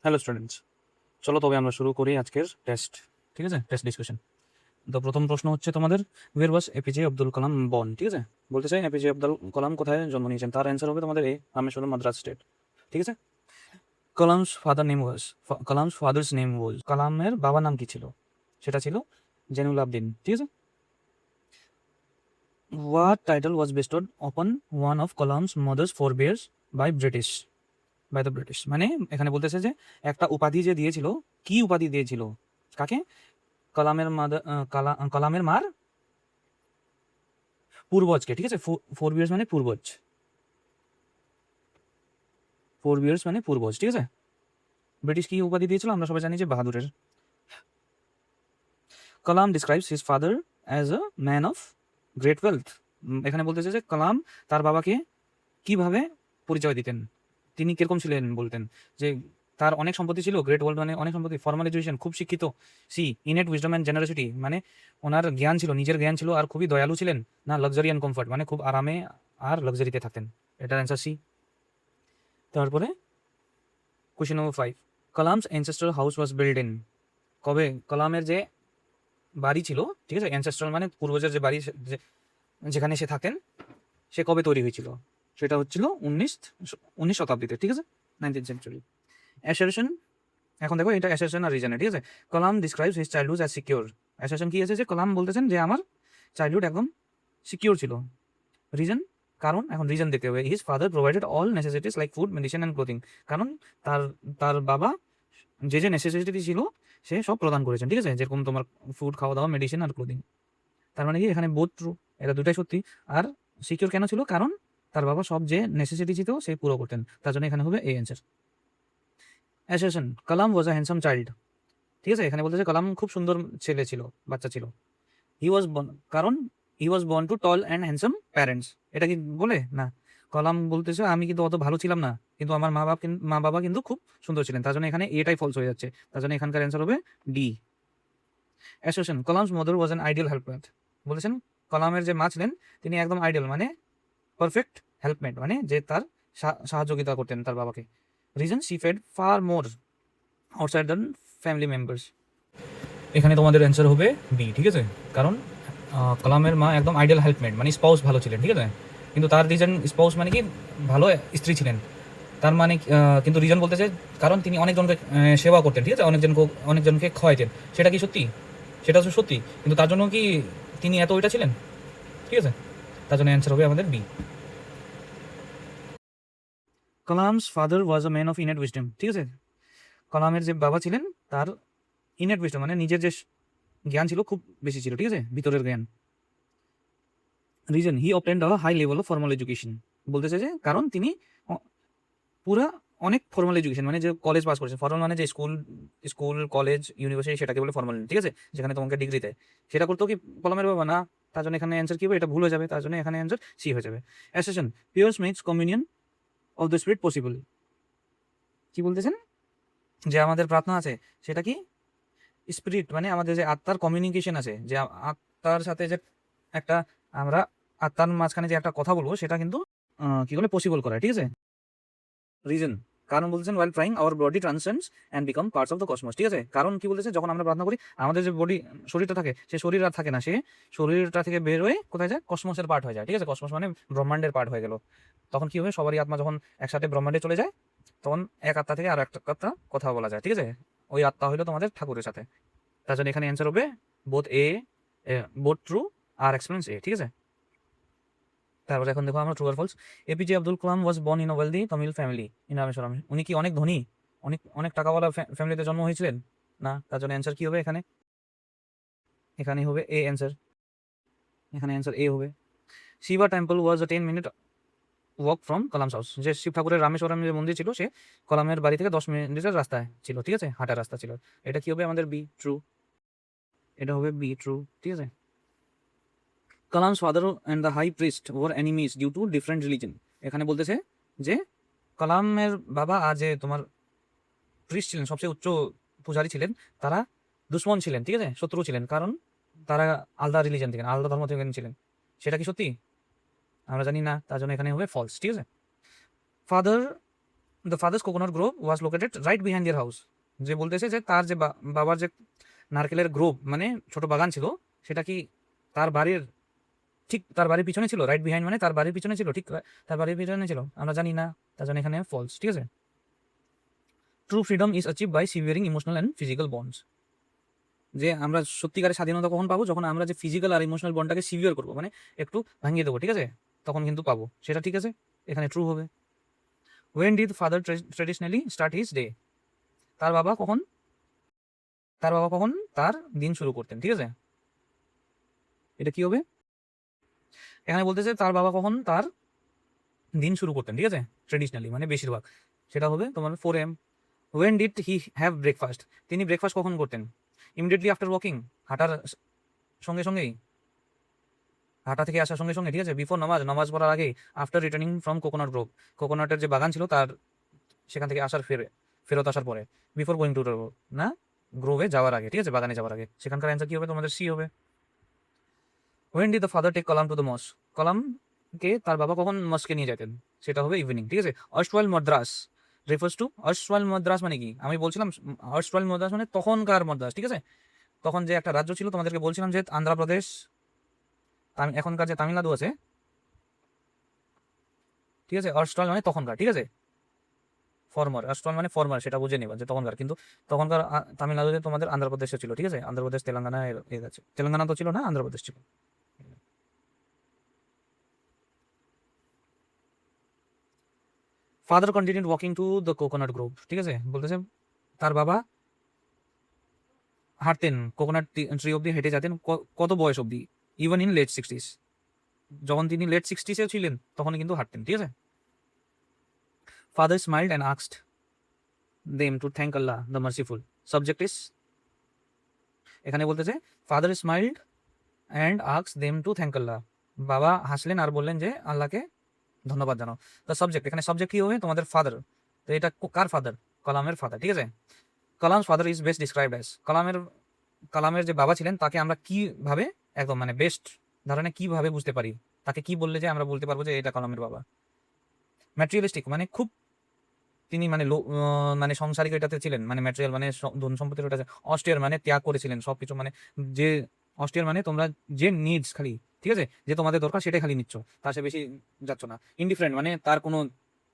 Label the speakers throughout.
Speaker 1: Hello students, চলো তবে আমরা শুরু করি আজকের টেস্ট। ঠিক আছে, টেস্ট ডিসকাশন। তো প্রথম প্রশ্ন হচ্ছে তোমাদের, ওয়ের ওয়াজ এপিজে আব্দুল কালাম বর্ন? ঠিক আছে, বলতে চাই এপিজে আব্দুল কালাম কোথায় জন্ম নিয়েছেন। তার অ্যান্সার হবে তোমাদের এ, রামেশ্বরম, মাদ্রাজ স্টেট। ঠিক আছে। কালামস ফাদার্স নেম ওয়াজ, কালামের বাবার নাম কি ছিল? সেটা ছিল জেনুল আবদিন। ঠিক আছে। What title was bestowed upon one of Kalam's mothers forebears by the British. মানে এখানে বলতেছে যে একটা উপাধি যে দিয়েছিল, কি উপাধি দিয়েছিল কাকে? কালামের মার পূর্বজকে। ঠিক আছে, ফোর বিয়ার্স মানে পূর্বজ, পূর্বজ। ঠিক আছে। ব্রিটিশ কি উপাধি দিয়েছিল আমরা সবাই জানি যে বাহাদুরের। Kalam describes his father as a man of great wealth. এখানে বলতেছে যে কালাম তার বাবাকে কিভাবে পরিচয় দিতেন, তিনি কিরকম ছিলেন বলতেন যে তার অনেক সম্পত্তি ছিল। গ্রেট ওয়ার্ল্ড মানে অনেক সম্পত্তি, ফর্মাল এডুকেশন, খুব শিক্ষিত। She innate wisdom and generosity, মানে ওনার জ্ঞান ছিল, নিজের জ্ঞান ছিল, আর খুবই দয়ালু ছিলেন। না লাক্সারি অ্যান্ড কমফর্ট, মানে খুব আরামে আর লাক্সারিতে থাকতেন। এটার অ্যান্সার সি। তারপরে question number 5, Kalam's ancestral house was build in, কবে কালামের যে বাড়ি ছিল, ঠিক আছে, অ্যানসেস্ট্রাল মানে পূর্বজের যে বাড়ি, যেখানে সে থাকেন, সে কবে তৈরি হয়েছিল? সেটা হচ্ছিল 19 শতাব্দীতে। ঠিক আছে, 19th সেঞ্চুরি। অ্যাসারশন, এখন দেখো এটা অ্যাসারশন আর রিজনে। ঠিক আছে, Kalam describes his childhood as secure. Assertion কি আছে যে কালাম বলতেছেন যে আমার চাইল্ডহুড একদম সিকিউর ছিল। রিজন, কারণ এখন রিজন দেখতে হবে। His father provided all necessities like food, medicine and clothing. কারণ তার তার বাবা যে যে নেসেসিটি ছিল সে সব প্রদান করেছেন। ঠিক আছে, যেরকম তোমার ফুড, খাওয়া দাওয়া, মেডিসিন আর ক্লোথিং। তার মানে কি এখানে বোথ ট্রু, এটা দুটাই সত্যি। আর সিকিউর কেন ছিল? কারণ তার বাবা সব যে নেসেসিটি ছিল সে পুরো করতেন, তার জন্য এখানে হবে এই অ্যান্সার। অ্যাসারশন, কালাম ওয়াজ আ হ্যান্ডসাম চাইল্ড। ঠিক আছে, এখানে বলতেছে কালাম খুব সুন্দর ছেলে ছিল, বাচ্চা ছিল। হি ওয়াজ বর্ন, কারণ he was born to tall and handsome parents. এটা কি বলে না? কালাম বলতেছে আমি কিন্তু অত ভালো ছিলাম না, কিন্তু আমার মা বাবা কিন্তু খুব সুন্দর ছিলেন, তার জন্য এখানে এটাই ফলস হয়ে যাচ্ছে, তার জন্য এখানকার অ্যান্সার হবে D. Association, Kalam's mother was an ideal helpmate. বলেছেন কালামের যে মা ছিলেন তিনি একদম আইডিয়াল মানে পারফেক্ট হেল্পমেট, মানে যে তার সাহায্যতা করতেন তার বাবাকে। Reason, she fed far more outside than family members. এখানে তোমাদের অ্যান্সার হবে বি। ঠিক আছে, কারণ কালামের মা একদম আইডিয়াল হেল্পমেট মানে স্পাউস ভালো ছিলেন। ঠিক আছে, কিন্তু তার রিজন স্পাউস মানে কি ভালো স্ত্রী ছিলেন, তার মানে কিন্তু রিজন বলতে চাই কারণ তিনি অনেকজনকে সেবা করতেন। ঠিক আছে, অনেকজনকে খাওয়াইতেন। সেটা কি সত্যি? সেটা তো সত্যি, কিন্তু তার জন্য কি তিনি এত ওইটা ছিলেন? ঠিক আছে, তার জন্য অ্যান্সার হবে আমাদের B. Kalam's father was a man of innate wisdom. ঠিক আছে, কালামের যে বাবা ছিলেন তার ইনেট উইজডম মানে নিজের যে জ্ঞান ছিল খুব বেশি ছিল। ঠিক আছে, ভিতরের জ্ঞান। Reason, he obtained a high level of formal education. বলতেছে যে কারণ তিনি পুরা অনেক ফর্মাল এডুকেশন মানে যে কলেজ পাস করেছে। ফর্মাল মানে যে স্কুল স্কুল কলেজ ইউনিভার্সিটি, সেটাকে বলে ফর্মাল। ঠিক আছে, যেখানে তোমাকে ডিগ্রি দেয়। সেটা করতেও কি কলমের বাবা না, তার জন্য এখানে অ্যান্সার কি হবে? এটা ভুল হয়ে যাবে, তার জন্য এখানে অ্যান্সার সি হয়ে যাবে। Assertion, prayers makes communion of the spirit possible. কি বলতেছেন? যে আমাদের প্রার্থনা আছে সেটা কি স্পিরিট মানে আমাদের যে আত্মার কমিউনিকেশন আছে, যে আত্মার সাথে যে একটা আমরা আত্মার মাঝখানে যে একটা কথা বলবো সেটা কিন্তু কি বলে পসিবল করা। ঠিক আছে। রিজন, কারণ বলছেন while trying our body transcends and become parts of the cosmos. ঠিক আছে, কারণ কি বলতেছে যখন আমরা প্রার্থনা করি আমাদের যে শরীরটা থাকে, সে শরীর আর থাকে না, সে শরীরটা থেকে বের হয়ে কোথায় যায়? কসমসের পার্ট হয়ে যায়। ঠিক আছে, কসমস মানে ব্রহ্মাণ্ডের পার্ট হয়ে গেল। তখন কি হবে? সবারই আত্মা যখন একসাথে ব্রহ্মাণ্ডে চলে যায় তখন এক আত্মা থেকে আর একটা আত্মা কথা বলা যায়। ঠিক আছে, ওই আত্মা হইলো তোমাদের ঠাকুরের সাথে। তার জন্য এখানে অ্যান্সার হবে বোথ এ, বোথ ট্রু আর এক্সপেরিয়েন্স এ। ঠিক আছে, তারপরে এখন দেখো আমরা ট্রু আর false. APJ Abdul Kalam was born in a wealthy Tamil family in Rameswaram. উনি কি অনেক ধনী, অনেক অনেক টাকাওয়ালা ফ্যামিলিতে জন্ম হয়েছিলেন? না, তার জন্য অ্যান্সার কি হবে? এখানে এখানে হবে এ অ্যান্সার, এখানে অ্যান্সার এ হবে। Shiva temple was a 10 minute walk from Kalam's house. যে শিব ঠাকুরের রামেশ্বরম যে মন্দির ছিল সে কলামের বাড়ি থেকে 10 মিনিটের রাস্তায় ছিল। ঠিক আছে, হাঁটার রাস্তা ছিল। এটা কি হবে আমাদের বি ট্রু, এটা হবে বি ট্রু। ঠিক আছে। Kalam's father and the high priest were enemies due to different religion. এখানে বলতেছে যে কালামের বাবা আর যে তোমার প্রিস্ট ছিলেন, সবচেয়ে উচ্চ পূজারী ছিলেন, তারা দুশ্মন ছিলেন। ঠিক আছে, শত্রু ছিলেন, কারণ তারা আলাদা রিলিজন থেকে, আলাদা ধর্ম থেকে ছিলেন। সেটা কি সত্যি? আমরা জানি না, তার জন্য এখানে হবে ফলস। ঠিক আছে। Father the father's coconut Grove was located right behind their house. যে বলতেছে যে তার যে বাবার যে নারকেলের গ্রোভ মানে ছোট বাগান ছিল, সেটা কি তার বাড়ির ঠিক তার বাড়ির পিছনে ছিল? রাইট বিহাইন্ড মানে তার বাড়ির পিছনে ছিল, ঠিক তার বাড়ির পিছনে ছিল? আমরা জানি না, তার জন্য এখানে ফলস। ঠিক আছে। True freedom is achieve by severing emotional and physical bonds. যে আমরা সত্যিকারের স্বাধীনতা কখন পাবো? যখন আমরা যে ফিজিক্যাল আর ইমোশনাল বন্ডটাকে সিভিয়ার করবো, মানে একটু ভাঙিয়ে দেবো, ঠিক আছে, তখন কিন্তু পাবো সেটা। ঠিক আছে, এখানে ট্রু হবে। When did father traditionally start his day? তার বাবা কখন তার দিন শুরু করতেন? ঠিক আছে, এটা কি হবে? এখানে বলতেছে তার বাবা কখন তার দিন শুরু করতেন, ঠিক আছে, ট্রেডিশনালি মানে বেশিরভাগ, সেটা হবে তোমার 4 AM। When did he have breakfast? তিনি ব্রেকফাস্ট কখন করতেন? ইমিডিয়েটলি আফটার ওয়াকিং, হাঁটার সঙ্গে সঙ্গেই, হাঁটা থেকে আসার সঙ্গে সঙ্গে, ঠিক আছে, বিফোর নামাজ পড়ার আগেই, after returning from coconut grove, কোকোনাটের যে বাগান ছিল তার সেখান থেকে ফেরত আসার পরে, বিফোর গোয়িং টু না, গ্রোভে যাওয়ার আগে, ঠিক আছে, বাগানে যাওয়ার আগে। সেখানকার অ্যান্সার কি হবে? তোমাদের সি হবে। When did the father take Kalam to the mosque? কলামকে তার বাবা কখন মস্কে নিয়ে যেতেন? সেটা হবে ইভিনিং। ঠিক আছে। অর্শওয়াল মাদ্রাস রেফার্স টু, অর্শওয়াল মাদ্রাস মানে কি? আমি বলছিলাম অর্শওয়াল মাদ্রাস মানে তখনকার মাদ্রাস, ঠিক আছে, তখন যে একটা রাজ্য ছিল, তোমাদেরকে বলছিলাম যে আন্ধ্রপ্রদেশ, এখনকার যে তামিলনাড়ু আছে, ঠিক আছে, অর্শওয়াল মানে তখনকার, ঠিক আছে, ফর্মার, অর্শওয়াল মানে ফর্মার, সেটা বুঝে নেবা যে তখনকার, কিন্তু তখনকার তামিলনাড়ুতে তোমাদের আন্ধ্রপ্রদেশে ছিল, ঠিক আছে, আন্ধ্রপ্রদেশ তেলেঙ্গানা এর আছে, তেলেঙ্গানা তো ছিল না, আন্ধ্রপ্রদেশ ছিল। Father continued walking to the coconut Grove, ঠিক আছে, বলতেছে তার বাবা হাঁটতেন, কোকোনাট ট্রি অব্দি হেঁটে যেতেন, কত বয়স অব্দি? ইভেন ইন লেট 60s, যখন তিনি লেট 60s ছিলেন তখন কিন্তু হাঁটতেন, ঠিক আছে। Father smiled and asked them to thank Allah the merciful, subject is, এখানে বলতেছে father smiled and asked them to thank Allah, বাবা হাসলেন আর বললেন যে আল্লাহকে ধন্যবাদ জানাও। দ্য সাবজেক্ট, এখানে সাবজেক্ট কি হবে? তোমাদের ফাদার। তো এটা কার ফাদার? কালামের ফাদার, ঠিক আছে। Kalam's father is best described as, কালামের যে বাবা ছিলেন তাকে আমরা কিভাবে একদম মানে বেস্ট ধারণে কিভাবে বুঝতে পারি? তাকে কি বললে যে আমরা বলতে পারবো যে এটা কালামের বাবা? ম্যাটেরিয়ালিস্টিক মানে খুব, তিনি মানে মানে সংসারিক এটাতে ছিলেন, মানে ম্যাটেরিয়াল মানে ধন সম্পত্তির ওটা, অস্টিয়ার মানে ত্যাগ করেছিলেন সবকিছু, মানে যে অস্টিয়ার মানে তোমরা যে নিডস খালি, ঠিক আছে, যে তোমাদের দরকার সেটাই খালি নিচ্ছ, তার সে বেশি যাচ্ছ না। ইনডিফারেন্ট মানে তার কোনো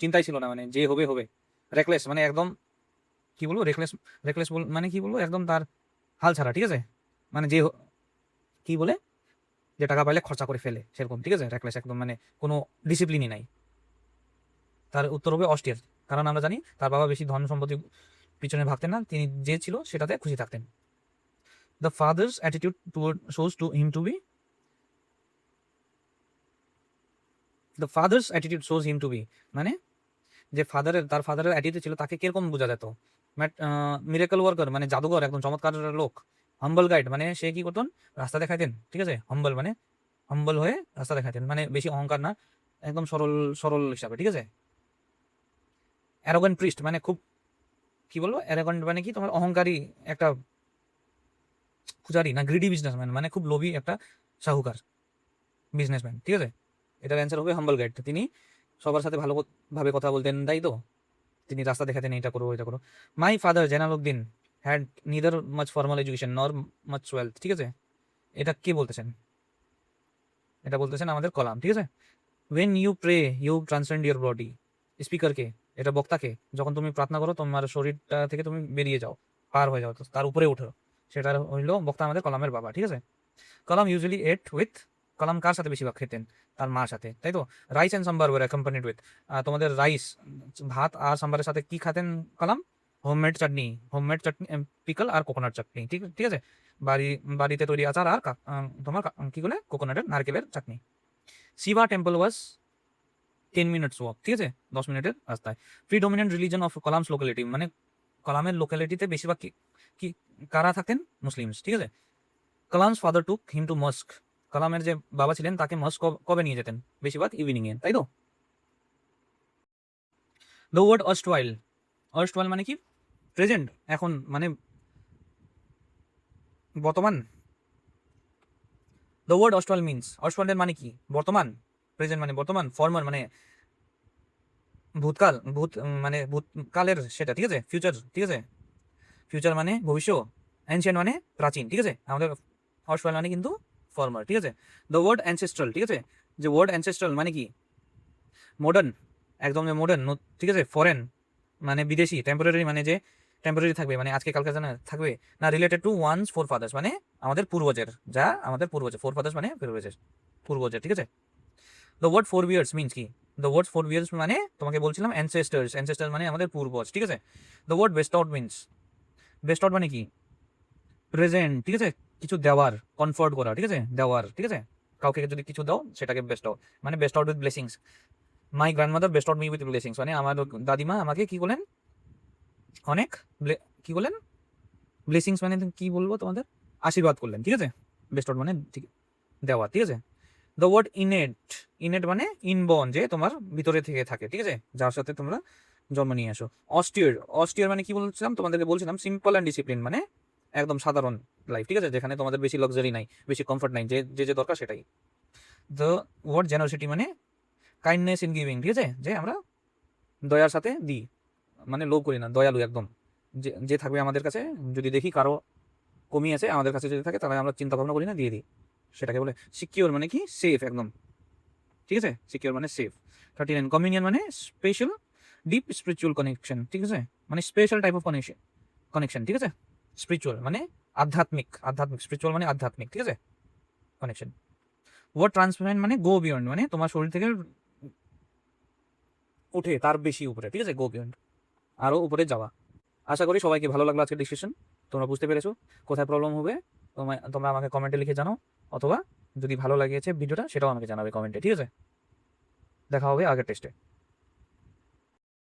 Speaker 1: চিন্তাই ছিল না, মানে যে হবে হবে। রেকলেস মানে একদম কি বলবো, রেকলেস মানে কি বলবো, একদম তার হাল ছাড়া, ঠিক আছে, মানে যে কি বলে, যে টাকা পাইলে খরচা করে ফেলে সেরকম, ঠিক আছে, রেকলেস একদম, মানে কোনো ডিসিপ্লিনই নাই। তার উত্তর হবে অস্টিয়ার, কারণ আমরা জানি তার বাবা বেশি ধন সম্পত্তি পিছনে ভাবতেন না, তিনি যে ছিল সেটাতে খুশি থাকতেন। The father's attitude toward shows to him to be, the father's attitude shows him to be মানে যে তার ফাদারের অ্যাটিটিউড ছিল তাকে কিরকম বোঝা যেত? মিরাকল ওয়ার্কার মানে জাদুঘর, একদম চমৎকার লোক। হাম্বল গাইড মানে সে কি করতেন? রাস্তা দেখাইতেন, ঠিক আছে, হাম্বল মানে হাম্বল হয়ে রাস্তা দেখাইতেন, মানে বেশি অহংকার না, একদম সরল সরল হিসাবে, ঠিক আছে। অ্যারোগেন্ট প্রিস্ট মানে খুব কি বলবো, অ্যারোগেন্ট মানে কি তোমার অহংকারী একটা পূজারি, না গ্রিডি বিজনেসম্যান মানে খুব লোভী একটা সাহুকার বিজনেসম্যান, ঠিক আছে। এটার অ্যান্সার হবে হাম্বল গাইড। তিনি সবার সাথে ভাবে কথা বলতেন, তাই তো তিনি রাস্তা দেখাতেন, এটা করো এটা করো। My father Jalaluddin had neither much formal education নর মাচ ওয়েলথ, ঠিক আছে, এটা কে বলতেছেন? এটা বলতেছেন আমাদের কলাম, ঠিক আছে। When you pray you transcend your body, স্পিকারকে, এটা বক্তাকে, যখন তুমি প্রার্থনা করো তোমার শরীরটা থেকে তুমি বেরিয়ে যাও, পার হয়ে যাও, তার উপরে উঠো, সেটা হইলো বক্তা আমাদের কলামের বাবা, ঠিক আছে। কালাম ইউজুয়ালি এট উইথ, কালাম কার সাথে বেশিরভাগ খেতেন? তার মার সাথে, তাই তো। Rice and sambar were accompanied with, তোমাদের রাইস ভাত আর সাম্বারের সাথে কি খাতেন কালাম? হোমমেড চাটনি, পিকল আর কোকোনাট চাটনি, ঠিক ঠিক আছে, বাড়িতে তৈরি আচার আর তোমার কি বলে কোকোনাটের নারকেলের চাটনি। Shiva temple was 10 minutes walk, ঠিক আছে, 10 মিনিটের রাস্তায়। Predominant religion of Kalam's locality মানে কালামের লোকালিটিতে বেশিরভাগ কি কারা থাকতেন? মুসলিমস, ঠিক আছে। Kalam's father took him to মস্ক, কালামের যে বাবা ছিলেন তাকে মস্ক কবে নিয়ে যেতেন? বেশিরভাগ ইভিনিং এ, তাই তো। দ্য ওয়ার্ড অর্স্টওয়াইল মানে কি? প্রেজেন্ট, এখন মানে বর্তমান। দ্য ওয়ার্ড অর্স্টওয়াইল মিনস, অর্স্টওয়াইলের মানে কি? বর্তমান, প্রেজেন্ট মানে বর্তমান, ফর্মার মানে ভূতকাল, মানে ভূতকালের সেটা, ঠিক আছে, ফিউচার, ঠিক আছে, ফিউচার মানে ভবিষ্য, অ্যানশিয়েন্ট মানে প্রাচীন, ঠিক আছে, আমাদের হর্সওয়াল মানে কিন্তু ফর্মার, ঠিক আছে। দ্য ওয়ার্ড অ্যানসেস্ট্রাল, ঠিক আছে, যে ওয়ার্ড অ্যানসেস্ট্রাল মানে কি মডার্ন, একদম যে মডার্ন, ঠিক আছে, ফরেন মানে বিদেশি, টেম্পোরারি মানে যে টেম্পোরারি থাকবে, মানে আজকে কালকে জানা থাকবে না, related to one's four father's মানে আমাদের পূর্বজের, যা আমাদের পূর্বজের, ফোর ফাদার্স মানে পূর্বজের, ঠিক আছে। The word four viewers means কি, দ্য ওয়ার্ড ফোর বিয়ার্স মানে তোমাকে বলছিলাম অ্যানসেস্টার্স মানে আমাদের পূর্বজ, ঠিক আছে। The word best out means, best out মানে কি প্রেজেন্ট, ঠিক আছে, কিছু দেওয়ার, কনফার্ট করা, ঠিক আছে, দেওয়ার, ঠিক আছে, কাউকে যদি কিছু দাও সেটাকে বেস্ট আউট, মানে best out with blessings. My grandmother best out me with blessings মানে আমার দাদিমা আমাকে কি বলেন, অনেক কি বলেন, ব্লেসিংস মানে কি বলবো তোমাদের, আশীর্বাদ করলেন, ঠিক আছে। বেস্ট আউট মানে ঠিক দেওয়া, ঠিক আছে। দ্য ওয়ার্ড ইনেট মানে ইনবর্ন, যে তোমার ভিতরে থেকে থাকে, ঠিক আছে, যার সাথে তোমরা জন্ম নিয়ে আসো। অস্টিয়ার মানে কি বলছিলাম তোমাদেরকে, বলছিলাম সিম্পল অ্যান্ড ডিসিপ্লিন মানে একদম সাধারণ লাইফ, ঠিক আছে, যেখানে তোমাদের বেশি লাক্সারি নাই, বেশি কমফর্ট নাই, যে দরকার সেটাই। দ্য ওয়ার্ড জেনারসিটি মানে কাইন্ডনেস ইন গিভিং, ঠিক আছে, যে আমরা দয়ার সাথে দিই, মানে লোভ করি না, দয়ালু একদম, যে থাকবে আমাদের কাছে, যদি দেখি কারো কমি আছে আমাদের কাছে যদি থাকে তাহলে আমরা চিন্তা ভাবনা করি না, দিয়ে দিই, সেটাকে বলে। সিকিউর মানে কি সেফ একদম, ঠিক আছে, সিকিউর মানে সেফ। 39 কমিউনিয়ন মানে স্পেশাল ডিপ স্পিরিচুয়াল কানেকশন, ঠিক আছে, মানে স্পেশাল টাইপ অফ কানেকশন, ঠিক আছে। স্পিরিচুয়াল মানে আধ্যাত্মিক, স্পিরিচুয়াল মানে আধ্যাত্মিক, ঠিক আছে, কানেকশন। ওয়ার্ড ট্রান্সপারেন্ট মানে গো বিয়ন্ড, মানে তোমার শরীর থেকে উঠে তার বেশি উপরে, ঠিক আছে, গো বিয়ন্ড, আরও উপরে যাওয়া। আশা করি সবাইকে ভালো লাগলো আজকের ডিসকাশন, তোমরা বুঝতে পেরেছো কোথায় প্রবলেম হবে, তোমরা আমাকে কমেন্টে লিখে জানাও, অথবা যদি ভালো লাগিয়েছে ভিডিওটা সেটাও আমাকে জানাবে কমেন্টে, ঠিক আছে। দেখা হবে আগের টেস্টে।